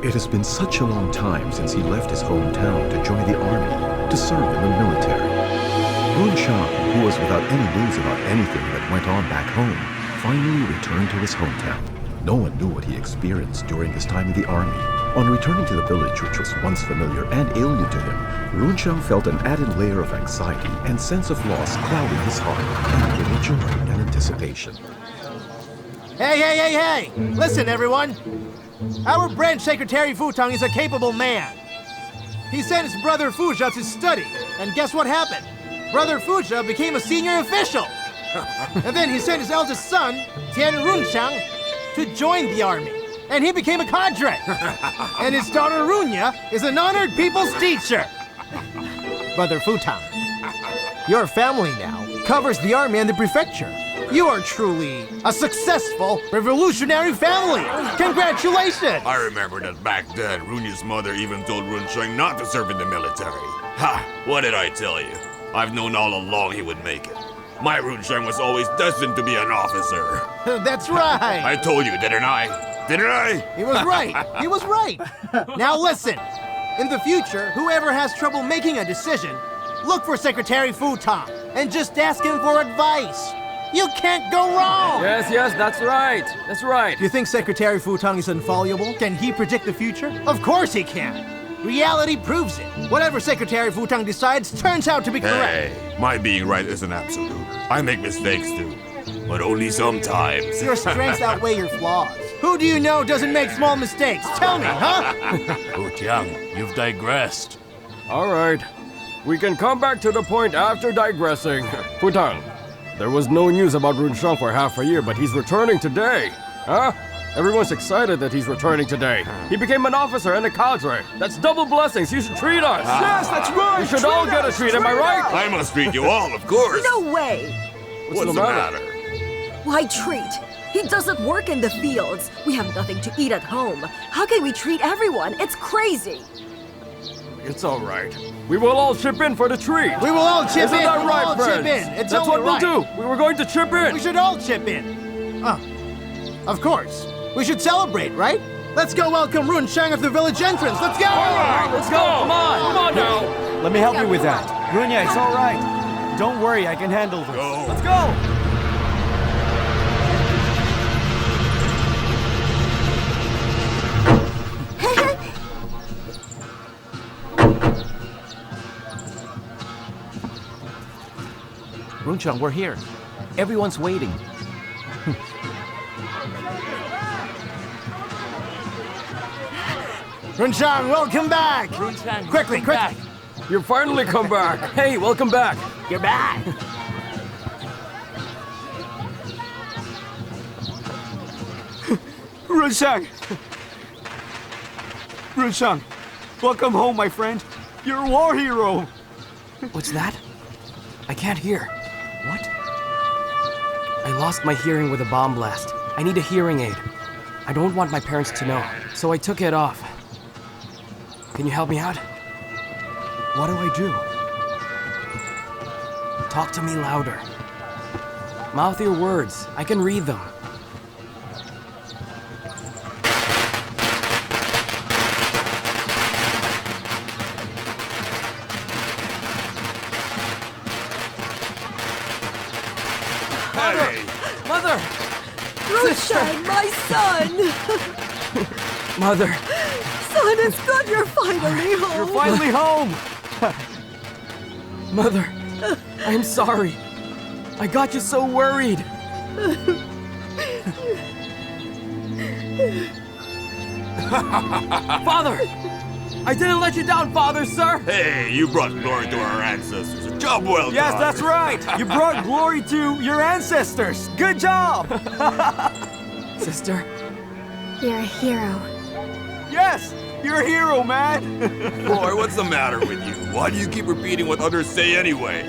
It has been such a long time since he left his hometown to join the army, to serve in the military. Yuan, who was without any news about anything that went on back home, finally returned to his hometown. No one knew what he experienced during his time in the army. On returning to the village, which was once familiar and alien to him, Yuan felt an added layer of anxiety and sense of loss clouding his heart, and little joy and anticipation. Hey! Listen, everyone. Our branch secretary Tong is a capable man. He sent his brother Fuja to study, and guess what happened? Brother Fuja became a senior official. And then he sent his eldest son, Tian Runxiang, to join the army, and he became a cadre. And his daughter Runya is an honored people's teacher. Brother Tong, your family now covers the army and the prefecture. You are truly a successful revolutionary family. Congratulations! I remember that back then, Runya's mother even told Runsheng not to serve in the military. Ha! What did I tell you? I've known all along he would make it. My Runsheng was always destined to be an officer. That's right! I told you, didn't I? Didn't I? He was right! He was right! Now listen! In the future, whoever has trouble making a decision, look for Secretary Tong and just ask him for advice. You can't go wrong! Yes, that's right. That's right. You think Secretary Tong is infallible? Can he predict the future? Of course he can! Reality proves it. Whatever Secretary Tong decides turns out to be correct. Hey, my being right isn't absolute. I make mistakes too, but only sometimes. Your strengths outweigh your flaws. Who do you know doesn't make small mistakes? Tell me, huh? Tiang, you've digressed. All right. We can come back to the point after digressing. Tong, there was no news about Runsheng for half a year, but he's returning today. Huh? Everyone's excited that he's returning today. He became an officer and a cadre. That's double blessings. You should treat us. Yes, that's right. We should all get a treat, am I right? I must treat you all, of course. No way! What's the matter? Why treat? He doesn't work in the fields. We have nothing to eat at home. How can we treat everyone? It's crazy. It's all right. We will all chip in for the treat. We will all chip Isn't in. that We will right, all friends? chip in. It's That's only what we'll right. do. We were going to chip in. We should all chip in. Of course. We should celebrate, right? Let's go welcome Runsheng at the village entrance. Let's go! All right, let's go. Come on now. Let me help you with that. Runya, it's all right. Don't worry, I can handle this. Go. Let's go! Runsheng, we're here. Everyone's waiting. Runsheng, welcome back! Runsheng, Quickly! You finally come back. Hey, welcome back. You're back! Runsheng, welcome home, my friend. You're a war hero. What's that? I can't hear. What? I lost my hearing with a bomb blast. I need a hearing aid. I don't want my parents to know, so I took it off. Can you help me out? What do I do? Talk to me louder. Mouth your words. I can read them. Hey! Mother! Runsheng, my son! Mother! Son, it's good you're finally home. You're finally home. Mother! I'm sorry. I got you so worried. Father! I didn't let you down, Father, sir! Hey, you brought glory to our ancestors. A job well done. Yes, that's right. You brought glory to your ancestors. Good job. Sister? You're a hero. Yes, you're a hero, man. Boy, what's the matter with you? Why do you keep repeating what others say anyway?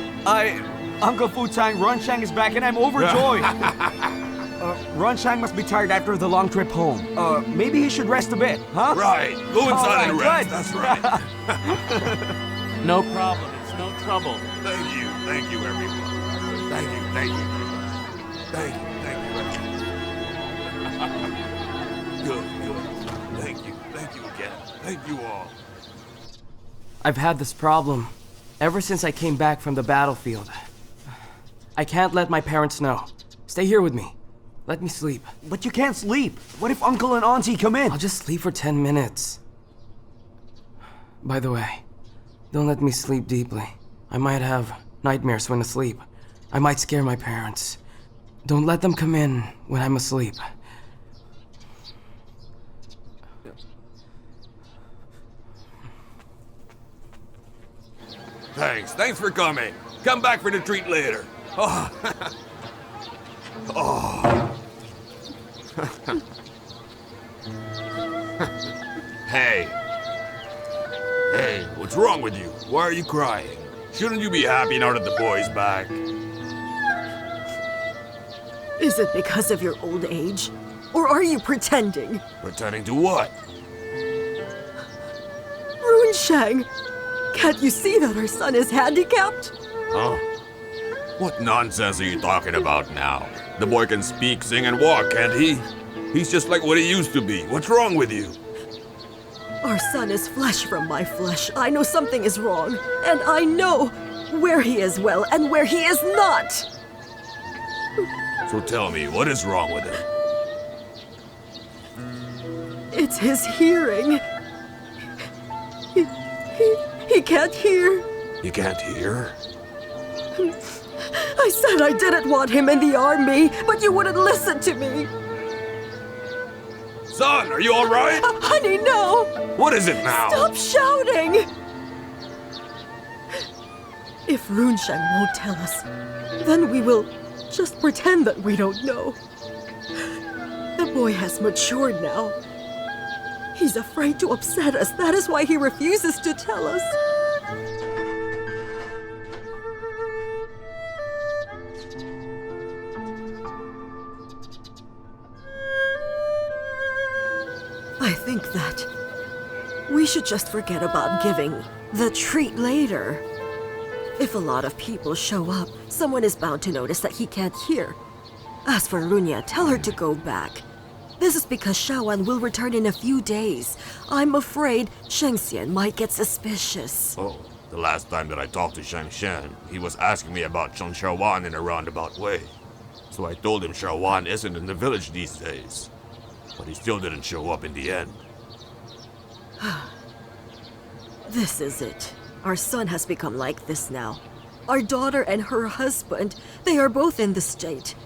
Uncle Tang, Runsheng is back and I'm overjoyed. Runsheng must be tired after the long trip home. Maybe he should rest a bit, huh? Right. Go inside and All right, rest. That's right. No problem. It's no trouble. Thank you, everyone. Thank you, everyone. Good. Thank you again. Thank you all. I've had this problem ever since I came back from the battlefield. I can't let my parents know. Stay here with me. Let me sleep. But you can't sleep. What if Uncle and Auntie come in? I'll just sleep for 10 minutes. By the way, don't let me sleep deeply. I might have nightmares when asleep. I might scare my parents. Don't let them come in when I'm asleep. Thanks for coming. Come back for the treat later. Oh. Hey, what's wrong with you? Why are you crying? Shouldn't you be happy now that the boy's back? Is it because of your old age? Or are you pretending? Pretending to what? Runeshang, can't you see that our son is handicapped? Huh? What nonsense are you talking about now? The boy can speak, sing, and walk, can't he? He's just like what he used to be. What's wrong with you? Our son is flesh from my flesh. I know something is wrong, and I know where he is well and where he is not. So tell me, what is wrong with him? It's his hearing. He can't hear. You can't hear? I said I didn't want him in the army, but you wouldn't listen to me. Son, are you all right? Honey, no! What is it now? Stop shouting! If Runeshang won't tell us, then we will just pretend that we don't know. The boy has matured now. He's afraid to upset us. That is why he refuses to tell us. I think that we should just forget about giving the treat later. If a lot of people show up, someone is bound to notice that he can't hear. As for Lunya, tell her to go back. This is because Shaoan will return in a few days. I'm afraid Shengxian might get suspicious. Oh, the last time that I talked to Shengxian, he was asking me about Cheng Shaoan in a roundabout way. So I told him Shaoan isn't in the village these days. But he still didn't show up in the end. This is it. Our son has become like this now. Our daughter and her husband, they are both in this state.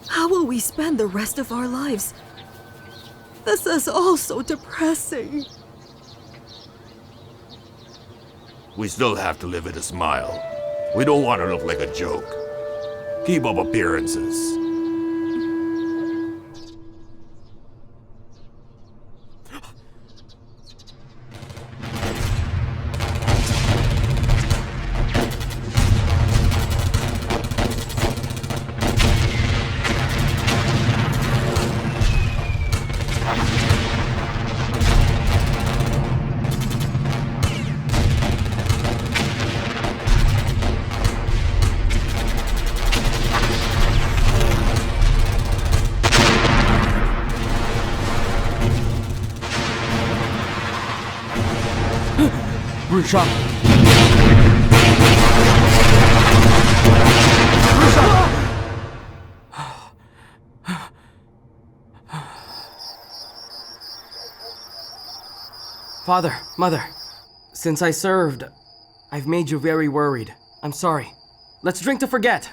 How will we spend the rest of our lives? This is all so depressing. We still have to live with a smile. We don't want to look like a joke. Keep up appearances. Runeshang! Father, Mother, since I served, I've made you very worried. I'm sorry. Let's drink to forget.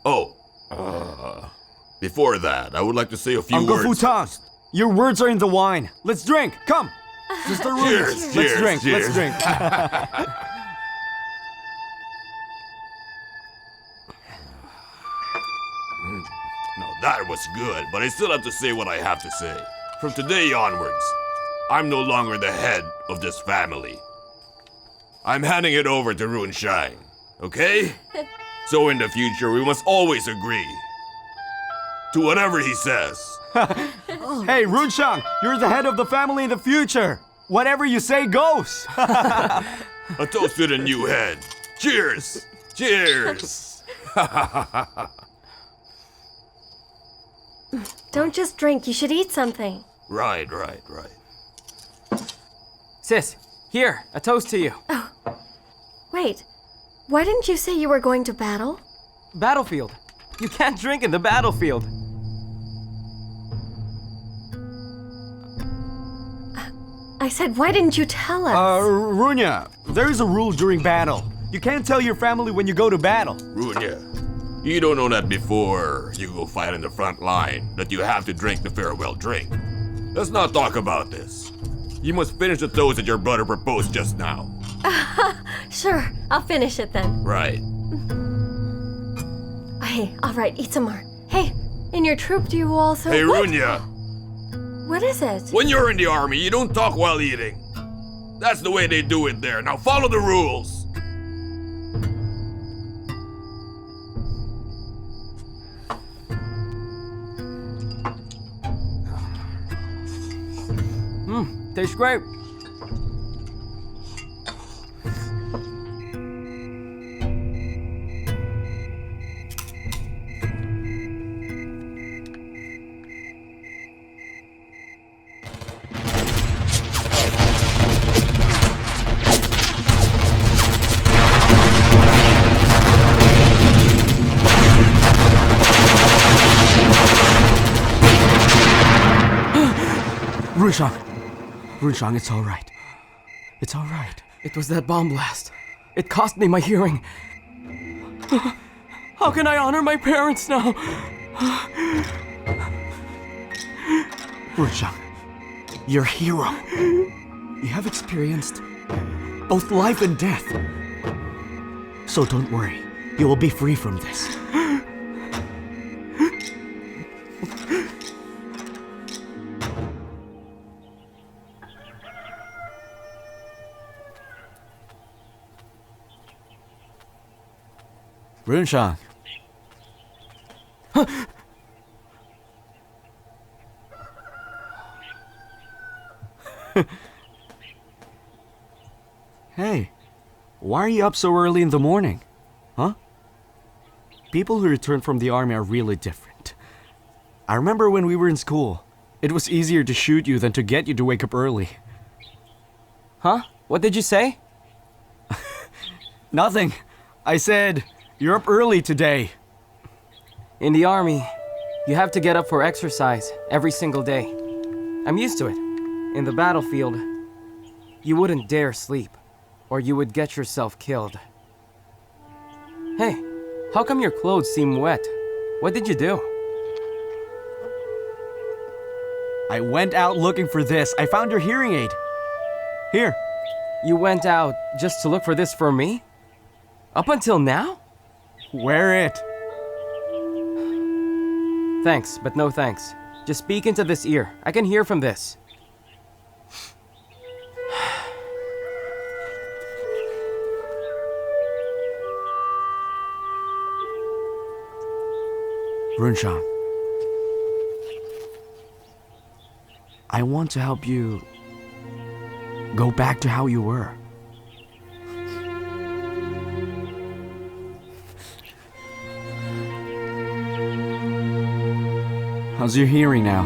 Oh, before that, I would like to say a few Uncle words. Futang, your words are in the wine. Let's drink. Come. Sister Ruby, Cheers, let's drink. cheers. Let's drink. Now that was good, but I still have to say what I have to say. From today onwards, I'm no longer the head of this family. I'm handing it over to Runeshang, okay? So in the future, we must always agree to whatever he says. Hey, Runeshang, you're the head of the family in the future. Whatever you say goes. A toast to the new head. Cheers! Cheers! Don't just drink, you should eat something. Right. Sis, here, a toast to you. Wait, why didn't you say you were going to battle? Battlefield. You can't drink in the battlefield. I said, why didn't you tell us? Runya, there is a rule during battle. You can't tell your family when you go to battle. Runya, you don't know that before you go fight in the front line, that you have to drink the farewell drink. Let's not talk about this. You must finish the toast that your brother proposed just now. Sure, I'll finish it then. Right. Hey, alright, eat some more. Hey, in your troop do you also— Hey, What? Runya, What is it? when you're in the army, you don't talk while eating. That's the way they do it there. Now follow the rules. Tastes great. Runshang, it's all right. It's all right. It was that bomb blast. It cost me my hearing. How can I honor my parents now? Runshang, you're a hero. You have experienced both life and death. So don't worry. You will be free from this. Runshang. Hey, why are you up so early in the morning? Huh? People who return from the army are really different. I remember when we were in school, it was easier to shoot you than to get you to wake up early. Huh? What did you say? Nothing. I said, you're up early today. In the army, you have to get up for exercise every single day. I'm used to it. In the battlefield, you wouldn't dare sleep, or you would get yourself killed. Hey, how come your clothes seem wet? What did you do? I went out looking for this. I found your hearing aid. Here. You went out just to look for this for me? Up until now? Wear it. Thanks, but no thanks. Just speak into this ear. I can hear from this. Runshang, I want to help you go back to how you were. How's your hearing now?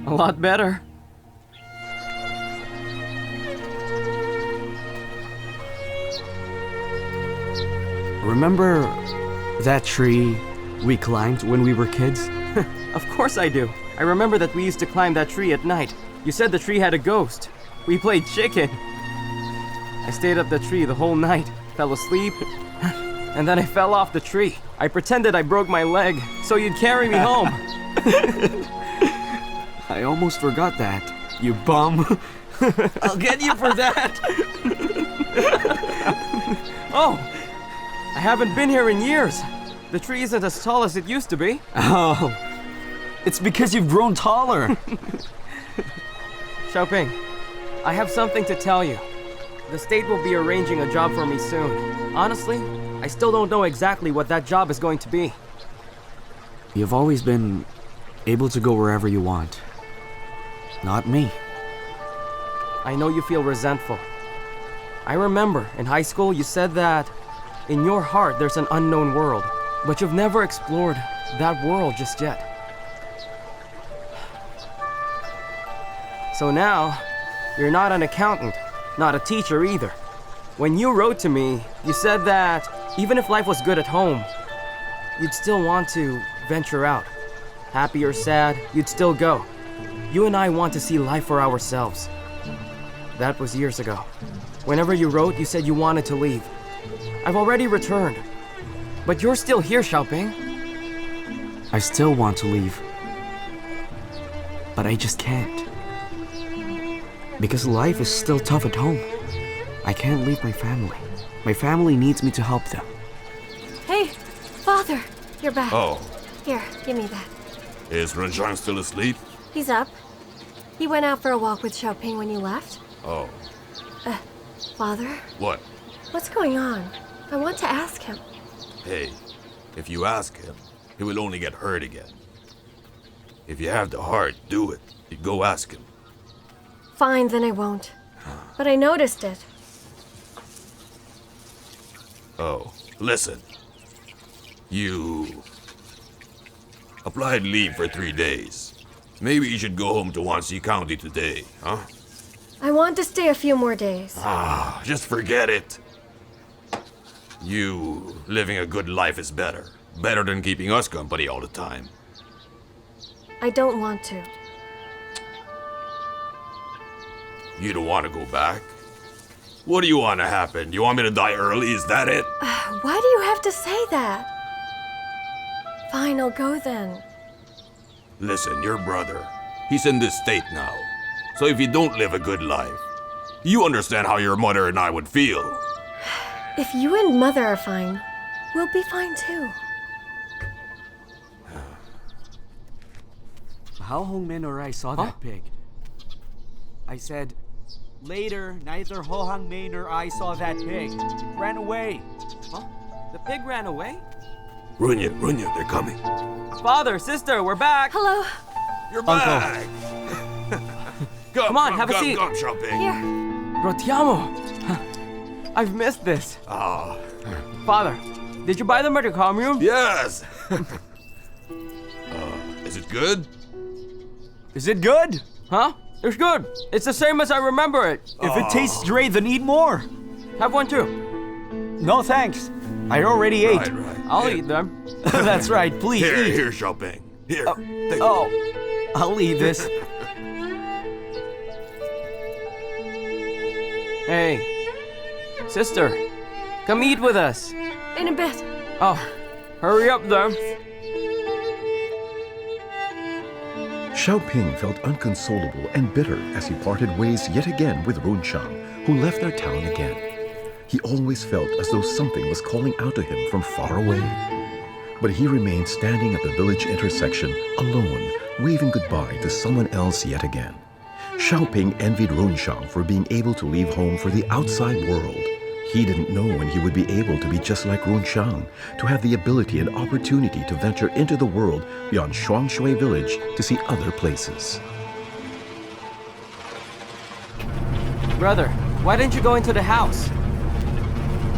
A lot better. Remember that tree we climbed when we were kids? Of course I do. I remember that we used to climb that tree at night. You said the tree had a ghost. We played chicken. I stayed up the tree the whole night, fell asleep, and then I fell off the tree. I pretended I broke my leg so you'd carry me home. I almost forgot that, you bum. I'll get you for that. Oh, I haven't been here in years. The tree isn't as tall as it used to be. Oh, it's because you've grown taller. Xiaoping, I have something to tell you. The state will be arranging a job for me soon. Honestly, I still don't know exactly what that job is going to be. You've always been able to go wherever you want. Not me. I know you feel resentful. I remember in high school you said that in your heart there's an unknown world, but you've never explored that world just yet. So now, you're not an accountant, not a teacher either. When you wrote to me, you said that even if life was good at home, you'd still want to venture out. Happy or sad, you'd still go. You and I want to see life for ourselves. That was years ago. Whenever you wrote, you said you wanted to leave. I've already returned. But you're still here, Xiaoping. I still want to leave. But I just can't. Because life is still tough at home. I can't leave my family. My family needs me to help them. Hey, Father, you're back. Oh, Here, give me that. is Renshang still asleep? He's up. He went out for a walk with Xiaoping when you left. Oh, Father, what? what's going on? I want to ask him. Hey, if you ask him, he will only get hurt again. If you have the heart, do it. You go ask him. Fine, then I won't. But I noticed it. Oh, listen. You applied leave for 3 days. Maybe you should go home to Wanxi County today, huh? I want to stay a few more days. Just forget it. You living a good life is better. Better than keeping us company all the time. I don't want to. You don't want to go back? What do you want to happen? You want me to die early? Is that it? Why do you have to say that? Fine, I'll go then. Listen, your brother, he's in this state now. So if you don't live a good life, you understand how your mother and I would feel. If you and Mother are fine, we'll be fine too. How Hongmin or I saw that pig. I said, later, neither Ho Hangmin nor I saw that pig. It ran away. Huh? The pig ran away? Runya, they're coming. Father, sister, we're back! Hello. You're back! Come on, have a seat. Come, Xiaoping. Here. Rotiamo! I've missed this. Ah, Father, did you buy them at your commune? yes! Is it good? Is it good? Huh? It's good. It's the same as I remember it. If it tastes great, then eat more. Have one too. No thanks. I already ate. Right. I'll Here. eat them. That's right, please eat. Here, Xiaoping. Here, take Oh, I'll eat this. Hey, sister, come eat with us. In a bit. Oh, hurry up then. Xiaoping felt unconsolable and bitter as he parted ways yet again with Runshang, who left their town again. He always felt as though something was calling out to him from far away. But he remained standing at the village intersection, alone, waving goodbye to someone else yet again. Xiaoping envied Runshang for being able to leave home for the outside world. He didn't know when he would be able to be just like Runshang, to have the ability and opportunity to venture into the world beyond Shuangshui village to see other places. Brother, why didn't you go into the house?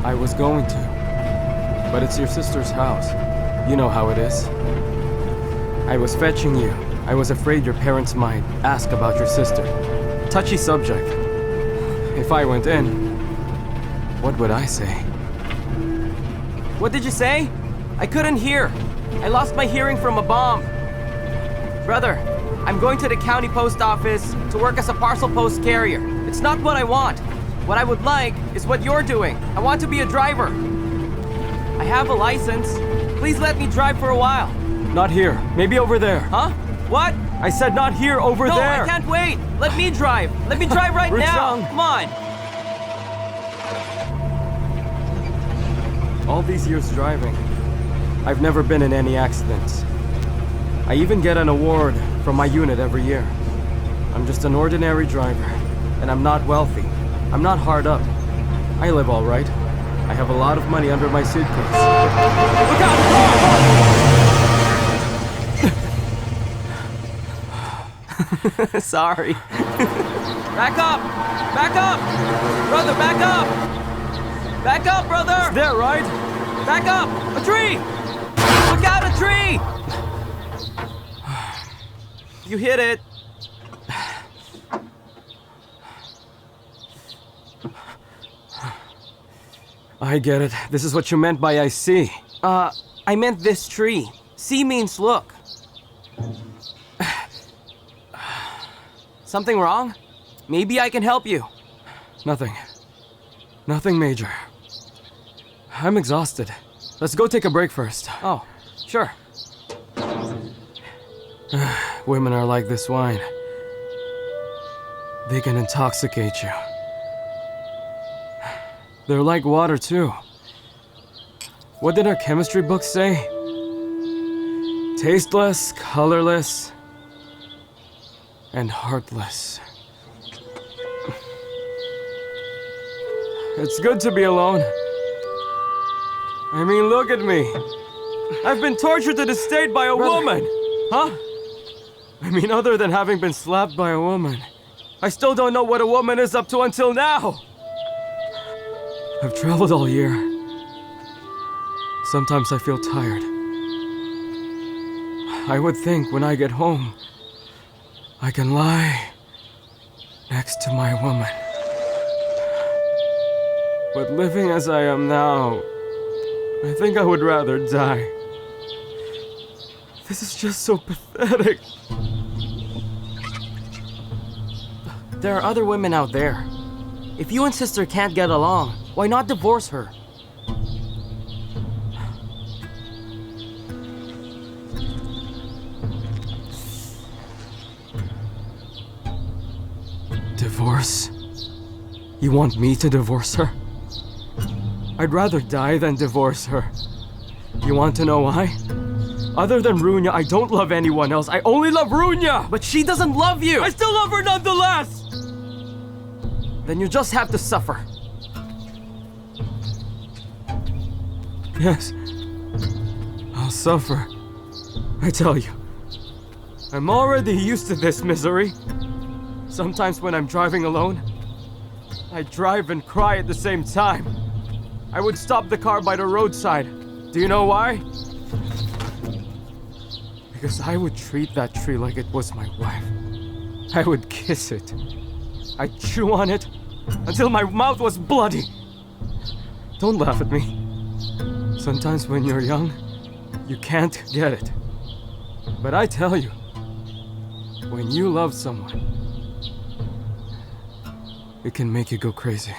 I was going to, but it's your sister's house. You know how it is. I was fetching you. I was afraid your parents might ask about your sister. Touchy subject. If I went in, what would I say? What did you say? I couldn't hear. I lost my hearing from a bomb. Brother, I'm going to the county post office to work as a parcel post carrier. It's not what I want. What I would like is what you're doing. I want to be a driver. I have a license. Please let me drive for a while. Not here. Maybe over there. Huh? What? I said not here, over there. No, I can't wait. Let me drive. Let me drive right now. Come on. All these years driving, I've never been in any accidents. I even get an award from my unit every year. I'm just an ordinary driver, and I'm not wealthy. I'm not hard up. I live all right. I have a lot of money under my suitcase. Look out! Sorry. Back up! Back up! Brother, back up! Back up, brother! It's there, right? Back up! A tree! Look out, a tree! You hit it. I get it. This is what you meant by I see. I meant this tree. See means look. Something wrong? Maybe I can help you. Nothing. Nothing major. I'm exhausted. Let's go take a break first. Oh, sure. Women are like this wine. They can intoxicate you. They're like water, too. What did our chemistry book say? Tasteless, colorless, and heartless. It's good to be alone. I mean, look at me. I've been tortured to this state by a woman. Huh? I mean, other than having been slapped by a woman, I still don't know what a woman is up to until now. I've traveled all year. Sometimes I feel tired. I would think when I get home, I can lie next to my woman. But living as I am now, I think I would rather die. This is just so pathetic. There are other women out there. If you and sister can't get along, why not divorce her? Divorce? You want me to divorce her? I'd rather die than divorce her. You want to know why? Other than Runya, I don't love anyone else. I only love Runya! But she doesn't love you! I still love her nonetheless! Then you just have to suffer. Yes, I'll suffer. I tell you, I'm already used to this misery. Sometimes when I'm driving alone, I drive and cry at the same time. I would stop the car by the roadside. Do you know why? Because I would treat that tree like it was my wife. I would kiss it. I'd chew on it until my mouth was bloody. Don't laugh at me. Sometimes when you're young, you can't get it. But I tell you, when you love someone, it can make you go crazy.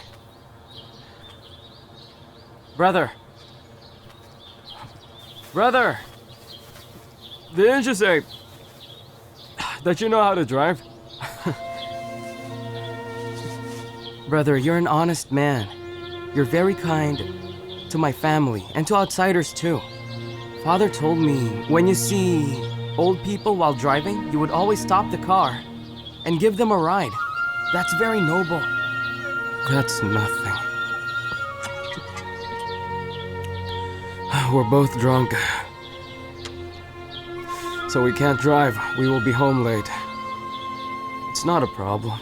Brother! Brother! Didn't you say that you know how to drive? Brother, you're an honest man. You're very kind to my family and to outsiders too. Father told me when you see old people while driving, you would always stop the car and give them a ride. That's very noble. That's nothing. We're both drunk. So we can't drive. We will be home late. It's not a problem.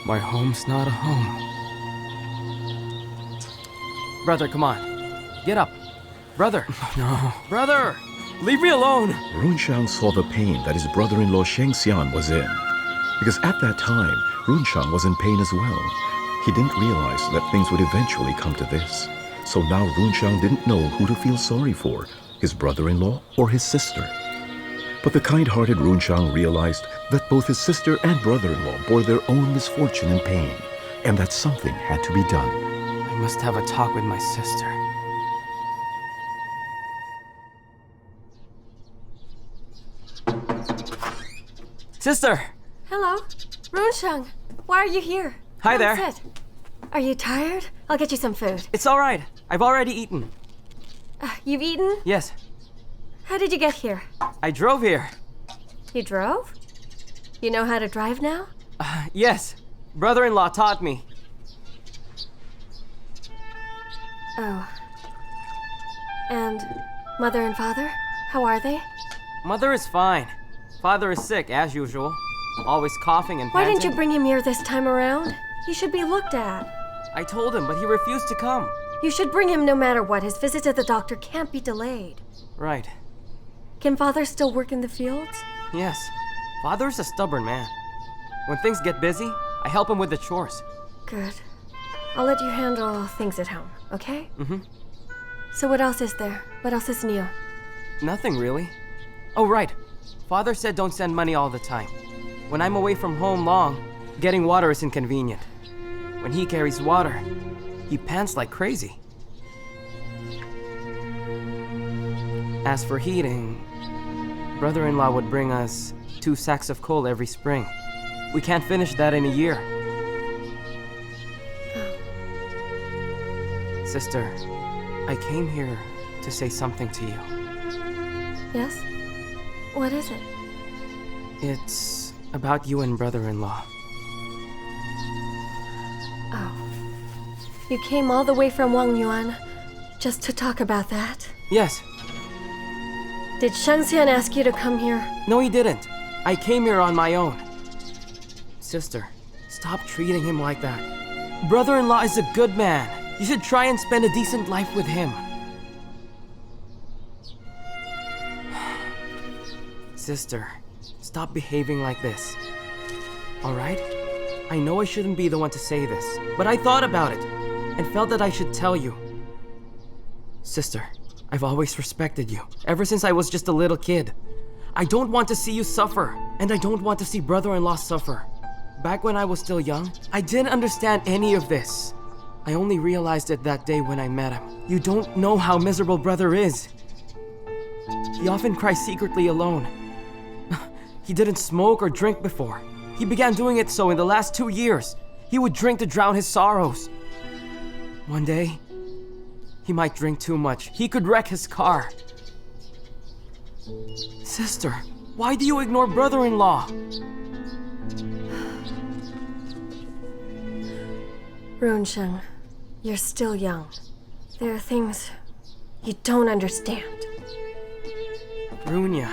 My home's not a home. Brother, come on. Get up. Brother. No. Brother! Leave me alone! Runshan saw the pain that his brother-in-law Sheng Xian was in. Because at that time, Runshan was in pain as well. He didn't realize that things would eventually come to this. So now Runshan didn't know who to feel sorry for, his brother-in-law or his sister. But the kind-hearted Runshan realized that both his sister and brother-in-law bore their own misfortune and pain, and that something had to be done. I must have a talk with my sister. Sister! Hello. Runshang, why are you here? Hi Come there. Sit. Are you tired? I'll get you some food. It's all right. I've already eaten. You've eaten? Yes. How did you get here? I drove here. You drove? You know how to drive now? Yes. Brother-in-law taught me. Oh. And mother and father? How are they? Mother is fine. Father is sick, as usual. always coughing and Why panting. didn't you bring him here this time around? He should be looked at. I told him, but he refused to come. You should bring him no matter what. His visit to the doctor can't be delayed. Right. Can Father still work in the fields? Yes. Father's a stubborn man. When things get busy, I help him with the chores. Good. I'll let you handle things at home, okay? Mm-hmm. So what else is there? What else is new? Nothing really. Oh, right. Father said don't send money all the time. When I'm away from home long, getting water is inconvenient. When he carries water, he pants like crazy. As for heating, brother-in-law would bring us 2 sacks of coal every spring. We can't finish that in a year. Sister, I came here to say something to you. Yes? What is it? It's about you and brother-in-law. Oh. You came all the way from Wang Yuan just to talk about that? Yes. Did Shangxian ask you to come here? No, he didn't. I came here on my own. Sister, stop treating him like that. Brother-in-law is a good man. You should try and spend a decent life with him. Sister, stop behaving like this. Alright? I know I shouldn't be the one to say this, but I thought about it and felt that I should tell you. Sister, I've always respected you, ever since I was just a little kid. I don't want to see you suffer, and I don't want to see brother-in-law suffer. Back when I was still young, I didn't understand any of this. I only realized it that day when I met him. You don't know how miserable brother is. He often cries secretly alone. He didn't smoke or drink before. He began doing it so in the last 2 years. He would drink to drown his sorrows. One day, he might drink too much. He could wreck his car. Sister, why do you ignore brother-in-law? Runsheng, you're still young. There are things you don't understand. Runya,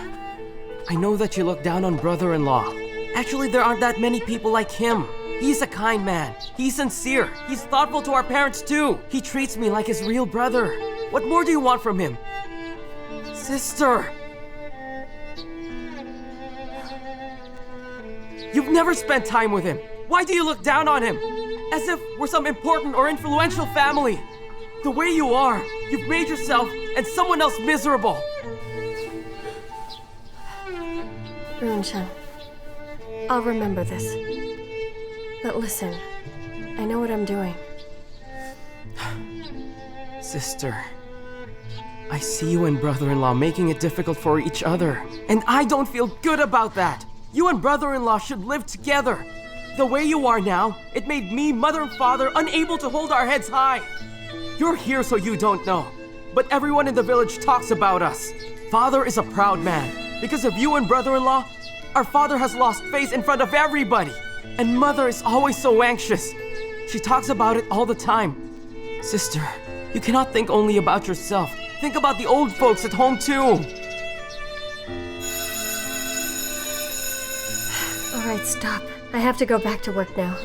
I know that you look down on brother-in-law. Actually, there aren't that many people like him. He's a kind man. He's sincere. He's thoughtful to our parents too. He treats me like his real brother. What more do you want from him? Sister! You've never spent time with him. Why do you look down on him? As if we're some important or influential family. The way you are, you've made yourself and someone else miserable. Runsheng, I'll remember this. But listen, I know what I'm doing. Sister, I see you and brother-in-law making it difficult for each other. And I don't feel good about that. You and brother-in-law should live together. The way you are now, it made me, mother and father, unable to hold our heads high. You're here so you don't know. But everyone in the village talks about us. Father is a proud man. Because of you and brother-in-law, our father has lost face in front of everybody. And mother is always so anxious. She talks about it all the time. Sister, you cannot think only about yourself. Think about the old folks at home too. All right, stop. I have to go back to work now.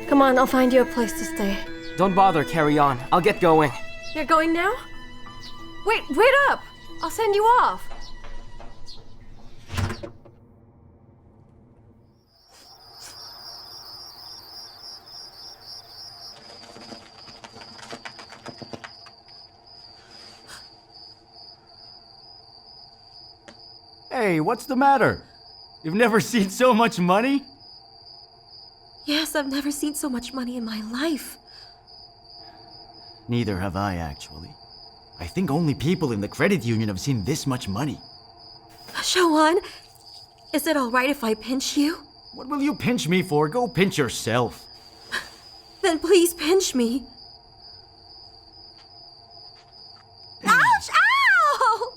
Come on, I'll find you a place to stay. Don't bother, carry on. I'll get going. You're going now? Wait up! I'll send you off. Hey, what's the matter? You've never seen so much money? Yes, I've never seen so much money in my life. Neither have I, actually. I think only people in the credit union have seen this much money. Yuan, is it all right if I pinch you? What will you pinch me for? Go pinch yourself. Then please pinch me. Ouch! Ow!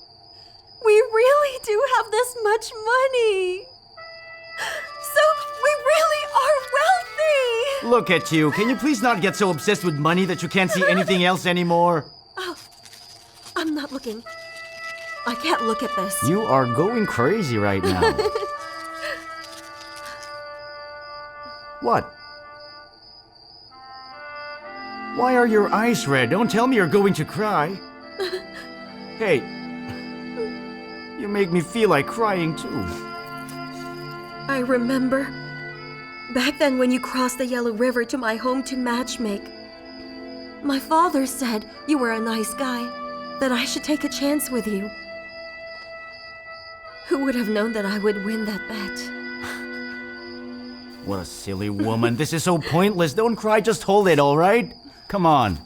We really do have this much money. So we really are wealthy. Look at you. Can you please not get so obsessed with money that you can't see anything else anymore? Oh, I'm not looking. I can't look at this. You are going crazy right now. What? Why are your eyes red? Don't tell me you're going to cry. Hey, you make me feel like crying too. I remember. Back then when you crossed the Yellow River to my home to matchmake. My father said you were a nice guy, that I should take a chance with you. Who would have known that I would win that bet? What a silly woman. This is so pointless. Don't cry, just hold it, all right? Come on.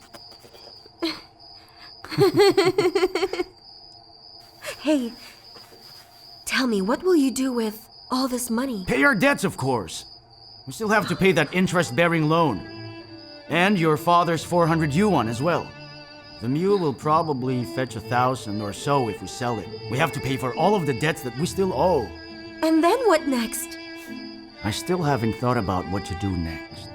Hey, tell me, what will you do with all this money? Pay our debts, of course. We still have to pay that interest-bearing loan. And your father's 400 Yuan as well. The mule will probably fetch 1,000 or so if we sell it. We have to pay for all of the debts that we still owe. And then what next? I still haven't thought about what to do next.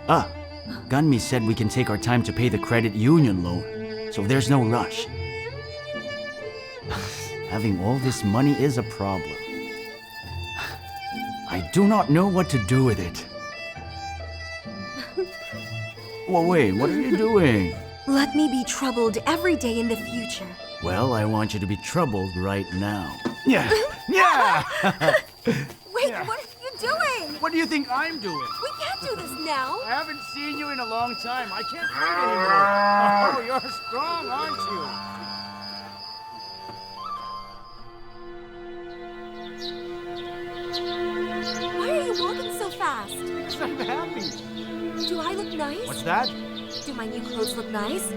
Gunmi said we can take our time to pay the credit union loan, so there's no rush. Having all this money is a problem. I do not know what to do with it. Well, wait, what are you doing? Let me be troubled every day in the future. Well, I want you to be troubled right now. Yeah! Yeah! Wait, what are you doing? What do you think I'm doing? We can't do this now. I haven't seen you in a long time. I can't fight anymore. Oh, you're strong, aren't you? Why are you walking so fast? Because I'm happy. Do I look nice? What's that? Do my new clothes look nice?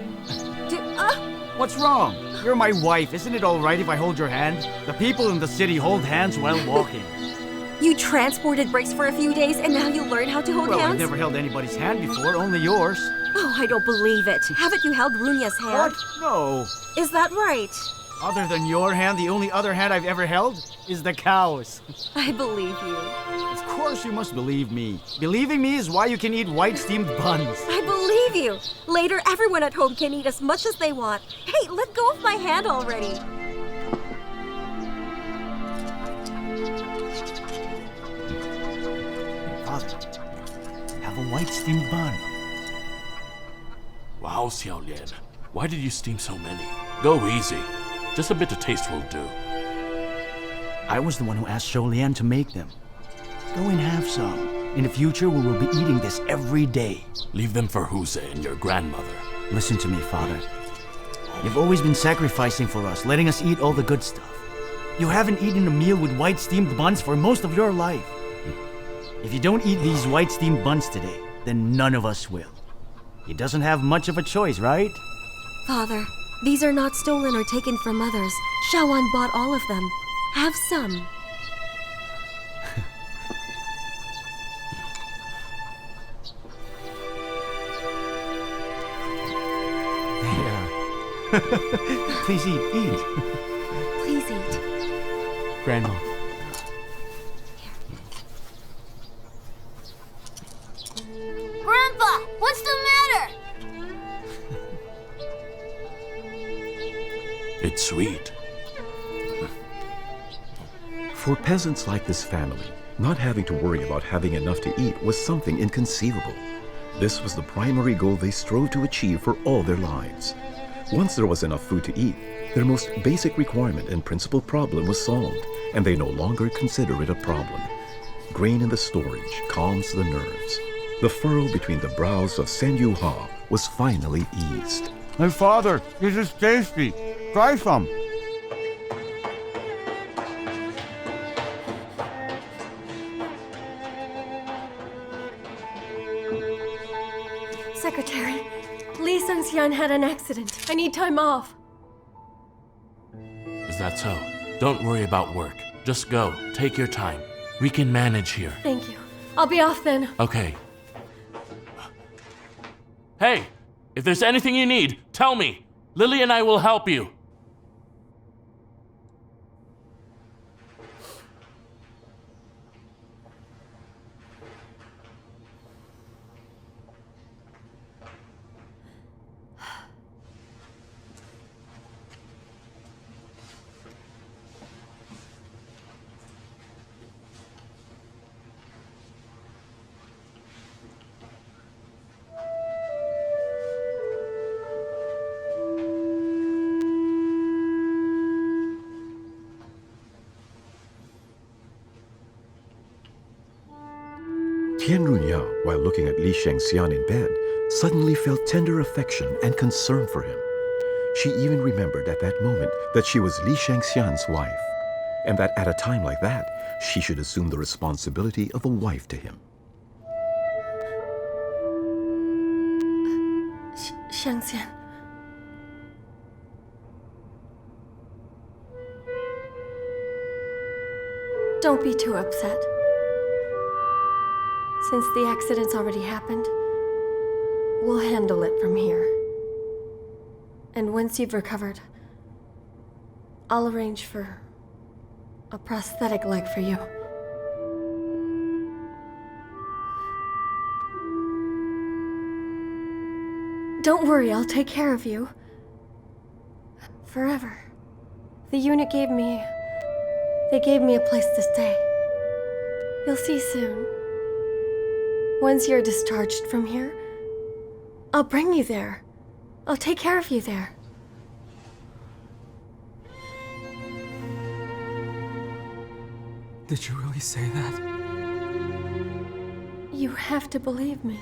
What's wrong? You're my wife. Isn't it all right if I hold your hand? The people in the city hold hands while walking. You transported bricks for a few days and now you learn how to hold hands? Well, I've never held anybody's hand before, only yours. Oh, I don't believe it. Haven't you held Runya's hand? What? No. Is that right? Other than your hand, the only other hand I've ever held is the cow's. I believe you. Of course you must believe me. Believing me is why you can eat white steamed buns. I believe you. Later, everyone at home can eat as much as they want. Hey, let go of my hand already. Father, have a white steamed bun. Wow, Xiaolian. Why did you steam so many? Go easy. Just a bit of taste will do. I was the one who asked Xiaolian to make them. Go and have some. In the future, we will be eating this every day. Leave them for Huse and your grandmother. Listen to me, Father. You've always been sacrificing for us, letting us eat all the good stuff. You haven't eaten a meal with white steamed buns for most of your life. If you don't eat these white steamed buns today, then none of us will. He doesn't have much of a choice, right? Father, these are not stolen or taken from others. Shawan bought all of them. Have some. Please eat, eat. Please eat. Grandma. Grandpa, what's the matter? It's sweet. For peasants like this family, not having to worry about having enough to eat was something inconceivable. This was the primary goal they strove to achieve for all their lives. Once there was enough food to eat, their most basic requirement and principal problem was solved, and they no longer consider it a problem. Grain in the storage calms the nerves. The furrow between the brows of Sen Yu Ha was finally eased. My father, this is tasty. Try some. Secretary, Li Sengxian had an accident. I need time off. Is that so? Don't worry about work. Just go. Take your time. We can manage here. Thank you. I'll be off then. Okay. Hey! If there's anything you need, tell me. Lily and I will help you. Tian Runya, while looking at Li Shengxian in bed, suddenly felt tender affection and concern for him. She even remembered at that moment that she was Li Shengxian's wife, and that at a time like that, she should assume the responsibility of a wife to him. Shengxian. Don't be too upset. Since the accident's already happened, we'll handle it from here. And once you've recovered, I'll arrange for a prosthetic leg for you. Don't worry, I'll take care of you. Forever. The unit gave me a place to stay. You'll see soon. Once you're discharged from here, I'll bring you there. I'll take care of you there. Did you really say that? You have to believe me.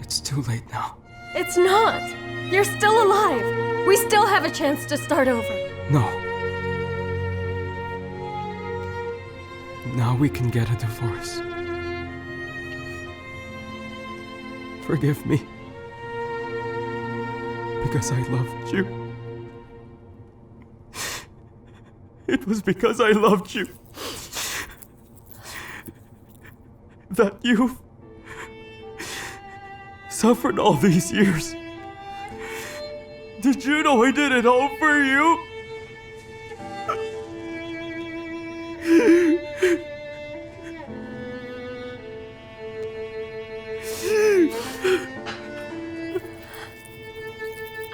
It's too late now. It's not! You're still alive! We still have a chance to start over. No. Now we can get a divorce. Forgive me. Because I loved you. It was because I loved you that you've suffered all these years. Did you know I did it all for you?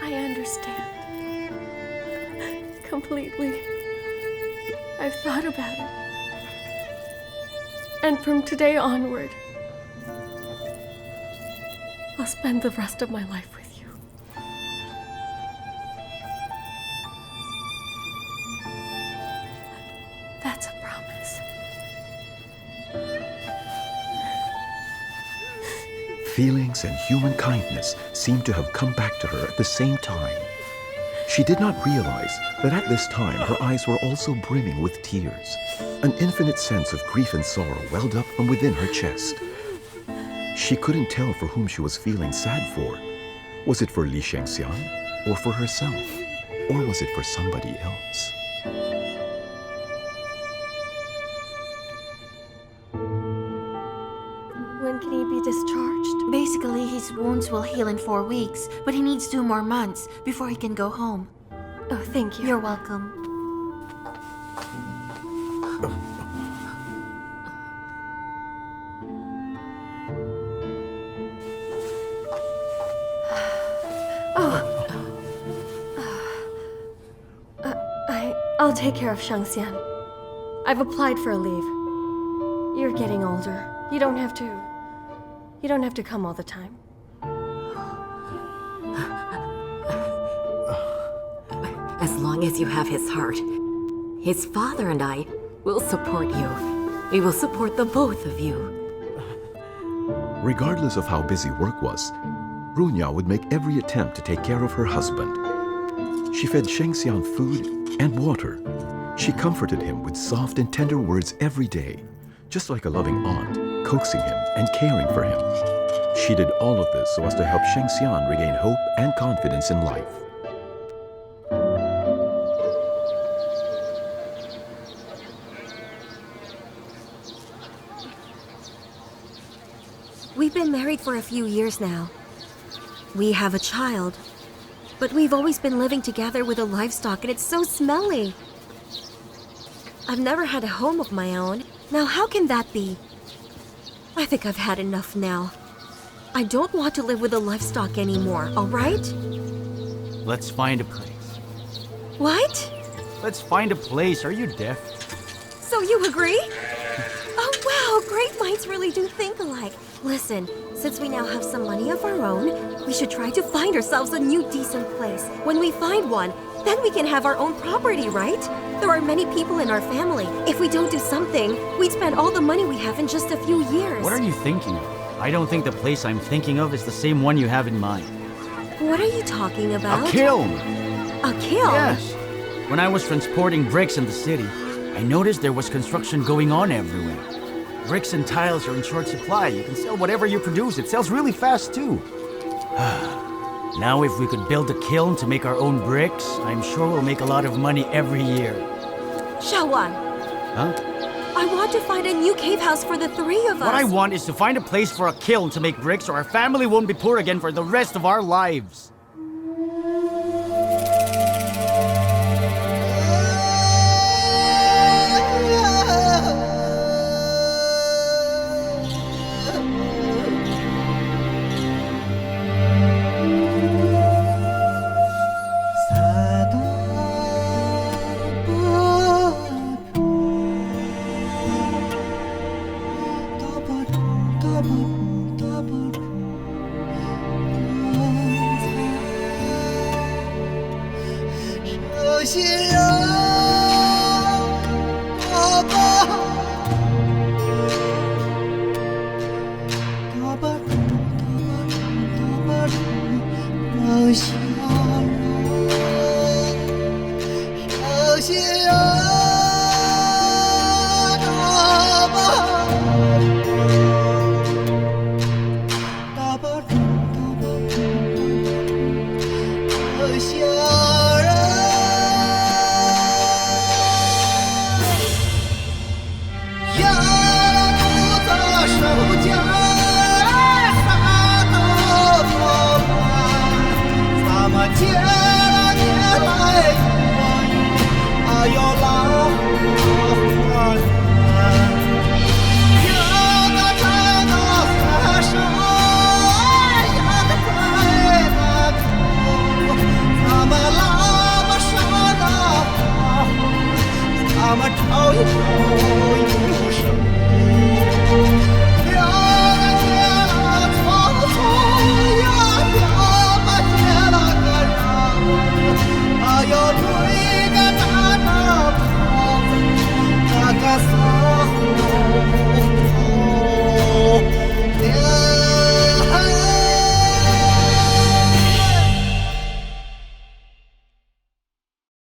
I understand. Completely. I've thought about it. And from today onward, I'll spend the rest of my life with you. That's a promise. Feelings and human kindness seemed to have come back to her at the same time. She did not realize that at this time her eyes were also brimming with tears. An infinite sense of grief and sorrow welled up from within her chest. She couldn't tell for whom she was feeling sad for. Was it for Li Shengxian, or for herself, or was it for somebody else? When can he be discharged? Basically, his wounds will heal in 4 weeks, but he needs 2 more months before he can go home. Oh, thank you. You're welcome. I'll take care of Shengxian. I've applied for a leave. You're getting older. You don't have to come all the time. As long as you have his heart, his father and I will support you. We will support the both of you. Regardless of how busy work was, Runya would make every attempt to take care of her husband. She fed Shengxian food and water. She comforted him with soft and tender words every day, just like a loving aunt, coaxing him and caring for him. She did all of this so as to help Shengxian regain hope and confidence in life. We've been married for a few years now. We have a child. But we've always been living together with the livestock, and it's so smelly. I've never had a home of my own. Now, how can that be? I think I've had enough now. I don't want to live with the livestock anymore, all right? Let's find a place. What? Let's find a place. Are you deaf? So you agree? Oh, wow! How great minds really do think alike. Listen, since we now have some money of our own, we should try to find ourselves a new decent place. When we find one, then we can have our own property, right? There are many people in our family. If we don't do something, we'd spend all the money we have in just a few years. What are you thinking of? I don't think the place I'm thinking of is the same one you have in mind. What are you talking about? A kiln! A kiln? Yes. When I was transporting bricks in the city, I noticed there was construction going on everywhere. Bricks and tiles are in short supply. You can sell whatever you produce. It sells really fast, too. Now if we could build a kiln to make our own bricks, I'm sure we'll make a lot of money every year. Yuan. Huh? I want to find a new cave house for the three of us. What I want is to find a place for a kiln to make bricks, or our family won't be poor again for the rest of our lives. I'm a